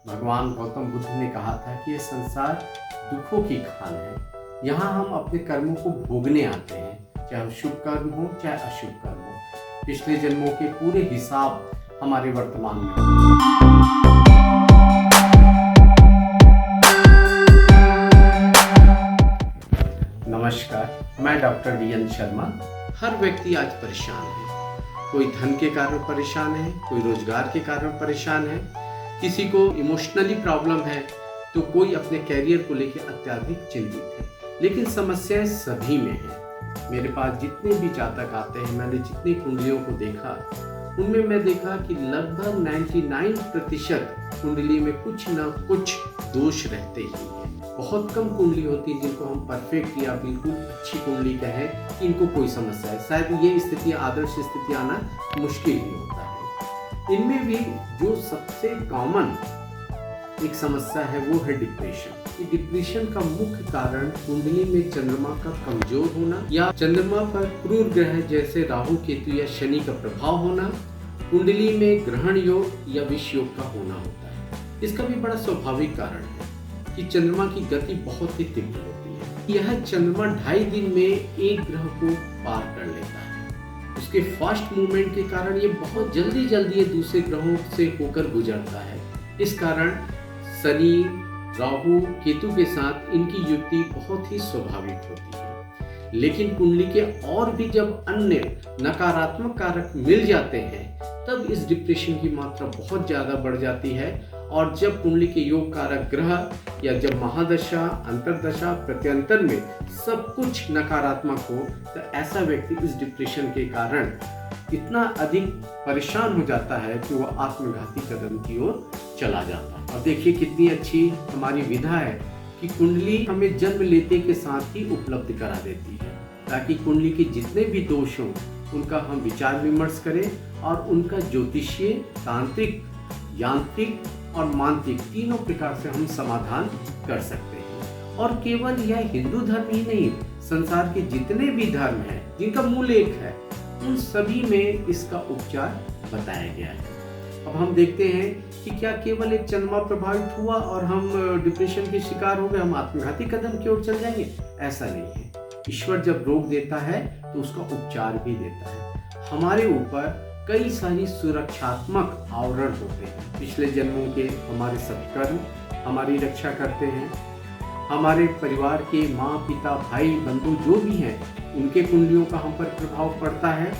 भगवान गौतम बुद्ध ने कहा था कि ये संसार दुखों की खान है। यहाँ हम अपने कर्मों को भोगने आते हैं, चाहे शुभ कर्म हो चाहे अशुभ कर्म हो। पिछले जन्मों के पूरे हिसाब हमारे वर्तमान में नमस्कार, मैं डॉक्टर वीएन शर्मा। हर व्यक्ति आज परेशान है। कोई धन के कारण परेशान है, कोई रोजगार के कारण परेशान है, किसी को इमोशनली प्रॉब्लम है, तो कोई अपने कैरियर को लेकर अत्यधिक चिंतित है। लेकिन समस्याएं सभी में है। मेरे पास जितने भी जातक आते हैं, मैंने जितनी कुंडलियों को देखा, उनमें मैं देखा कि लगभग 99% कुंडली में कुछ न कुछ दोष रहते ही हैं। बहुत कम कुंडली होती है जिनको हम परफेक्ट या बिल्कुल अच्छी कुंडली कहें कि इनको कोई समस्या है। शायद ये स्थिति, आदर्श स्थिति आना मुश्किल ही होता है। इनमें भी जो सबसे कॉमन एक समस्या है वो है डिप्रेशन। डिप्रेशन का मुख्य कारण कुंडली में चंद्रमा का कमजोर होना या चंद्रमा पर क्रूर ग्रह जैसे राहु, केतु या शनि का प्रभाव होना, कुंडली में ग्रहण योग या विष योग का होना होता है। इसका भी बड़ा स्वाभाविक कारण है कि चंद्रमा की गति बहुत ही तीव्र होती है। यह चंद्रमा 2.5 दिन में एक ग्रह को पार कर लेता है। उसके फास्ट मूवमेंट के कारण ये बहुत जल्दी ये दूसरे ग्रहों से होकर गुजरता है। इस कारण शनि, राहु, केतु के साथ इनकी युति बहुत ही स्वाभाविक होती है। लेकिन कुंडली के और भी जब अन्य नकारात्मक कारक मिल जाते हैं, तब इस डिप्रेशन की मात्रा बहुत ज़्यादा बढ़ जाती है। और जब कुंडली के योग कारक ग्रह या जब महादशा, अंतरदशा, प्रत्यंतर में सब कुछ नकारात्मक हो, तो ऐसा व्यक्ति इस डिप्रेशन के कारण इतना अधिक परेशान हो जाता है कि वो आत्मघाती कदम की ओर चला जाता है। और देखिए कितनी अच्छी हमारी विधा है कि कुंडली हमें जन्म लेते के साथ ही उपलब्ध करा देती है, ताकि कुंडली के जितने भी दोष हों उनका हम विचार विमर्श करें और उनका ज्योतिषीय, तांत्रिक, यांत्रिक और मानसिक तीनों प्रकार से हम समाधान कर सकते हैं। और केवल यह हिंदू धर्म ही नहीं, संसार के जितने भी धर्म हैं जिनका मूल एक है, उन सभी में इसका उपचार बताया गया है। अब हम देखते हैं कि क्या केवल एक चंद्रमा प्रभावित हुआ और हम डिप्रेशन के शिकार हो गए, हम आत्मघाती कदम की ओर चल जाएंगे? ऐसा नहीं है। ईश्वर जब रोग देता है तो उसका उपचार भी देता है। हमारे ऊपर कई सारी सुरक्षात्मक आवरण होते हैं। पिछले जन्मों के हमारे सत्कर्म हमारी रक्षा करते हैं। हमारे परिवार के माँ, पिता, भाई, बंधु जो भी हैं, उनके कुंडलियों का हम पर प्रभाव पड़ता है।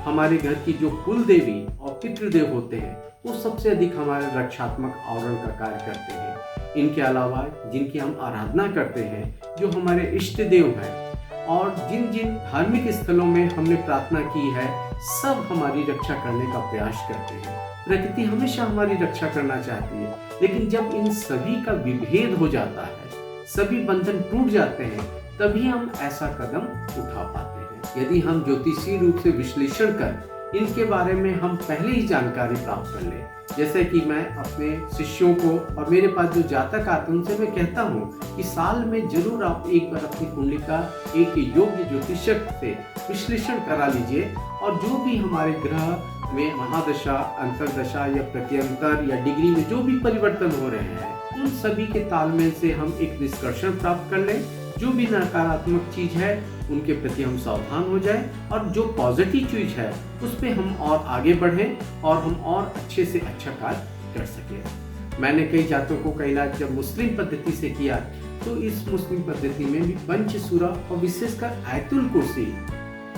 हमारे घर की जो कुल देवी और पितृदेव होते हैं, वो सबसे अधिक हमारे रक्षात्मक आवरण का कार्य करते हैं। इनके अलावा जिनकी हम आराधना करते हैं, जो हमारे इष्ट देव हैं और जिन जिन धार्मिक स्थलों में हमने प्रार्थना की है, सब हमारी रक्षा करने का प्रयास करते हैं। प्रकृति हमेशा हमारी रक्षा करना चाहती है, लेकिन जब इन सभी का विभेद हो जाता है, सभी बंधन टूट जाते हैं, तभी हम ऐसा कदम उठा पाते हैं। यदि हम ज्योतिषीय रूप से विश्लेषण कर इनके बारे में हम पहले ही जानकारी प्राप्त कर लें, जैसे कि मैं अपने शिष्यों को और मेरे पास जो जातक आते हैं उनसे मैं कहता हूँ कि साल में जरूर आप एक बार अपनी कुंडली का एक योग्य ज्योतिषक से विश्लेषण करा लीजिए। और जो भी हमारे ग्रह में महादशा, अंतरदशा या प्रत्यंतर या डिग्री में जो भी परिवर्तन हो रहे हैं, उन सभी के तालमेल से हम एक निष्कर्षण प्राप्त कर लें। जो भी नकारात्मक चीज है उनके प्रति हम सावधान हो जाएं, और जो पॉजिटिव चीज है उस पर हम और आगे बढ़ें और हम और अच्छे से अच्छा कार्य कर सकें। मैंने कई जातकों का इलाज जब मुस्लिम पद्धति से किया, तो इस मुस्लिम पद्धति में भी पंचसूरा और विशेषकर आयतुल कुर्सी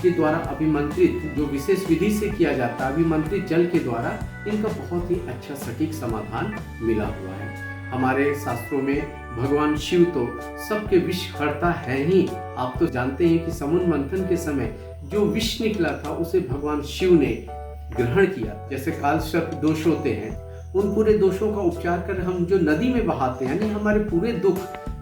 के द्वारा अभिमंत्रित, जो विशेष विधि से किया जाता है, अभिमंत्रित जल के द्वारा इनका बहुत ही अच्छा सटीक समाधान मिला हुआ है। हमारे शास्त्रों में भगवान शिव तो सबके विष हरता है ही। आप तो जानते हैं कि समुद्र मंथन के समय जो विष निकला था उसे भगवान शिव ने ग्रहण किया। जैसे काल सर्प दोष होते हैं, उन पूरे दोषों का उपचार कर हम जो नदी में बहाते हैं, यानी हमारे पूरे दुख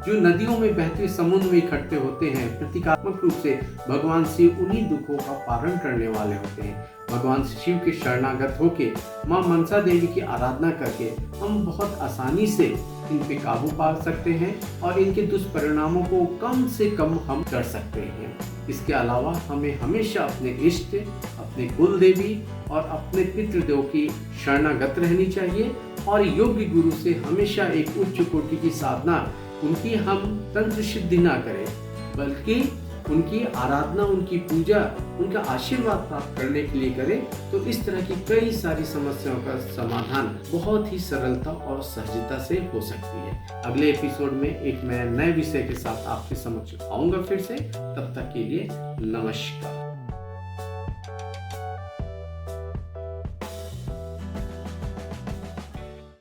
जो नदियों में बहते हुए समुद्र में इकट्ठे होते हैं, प्रतीकात्मक रूप से भगवान शिव उन्हीं दुखों का पारण करने वाले होते हैं। भगवान शिव के शरणागत होके माँ मनसा देवी की आराधना करके हम बहुत आसानी से इन पे काबू पा सकते हैं और इनके दुष्परिणामों को कम से कम हम कर सकते हैं। इसके अलावा हमें हमेशा अपने इष्ट, अपने कुल देवी और अपने पितृदेव की शरणागत रहनी चाहिए और योग्य गुरु से हमेशा एक उच्च कोटि की साधना, उनकी हम तंत्र सिद्धि ना करें बल्कि उनकी आराधना, उनकी पूजा, उनका आशीर्वाद प्राप्त करने के लिए करें, तो इस तरह की कई सारी समस्याओं का समाधान बहुत ही सरलता और सहजता से हो सकती है। अगले एपिसोड में एक मैं नए विषय के साथ आपके समक्ष आऊंगा फिर से। तब तक के लिए नमस्कार।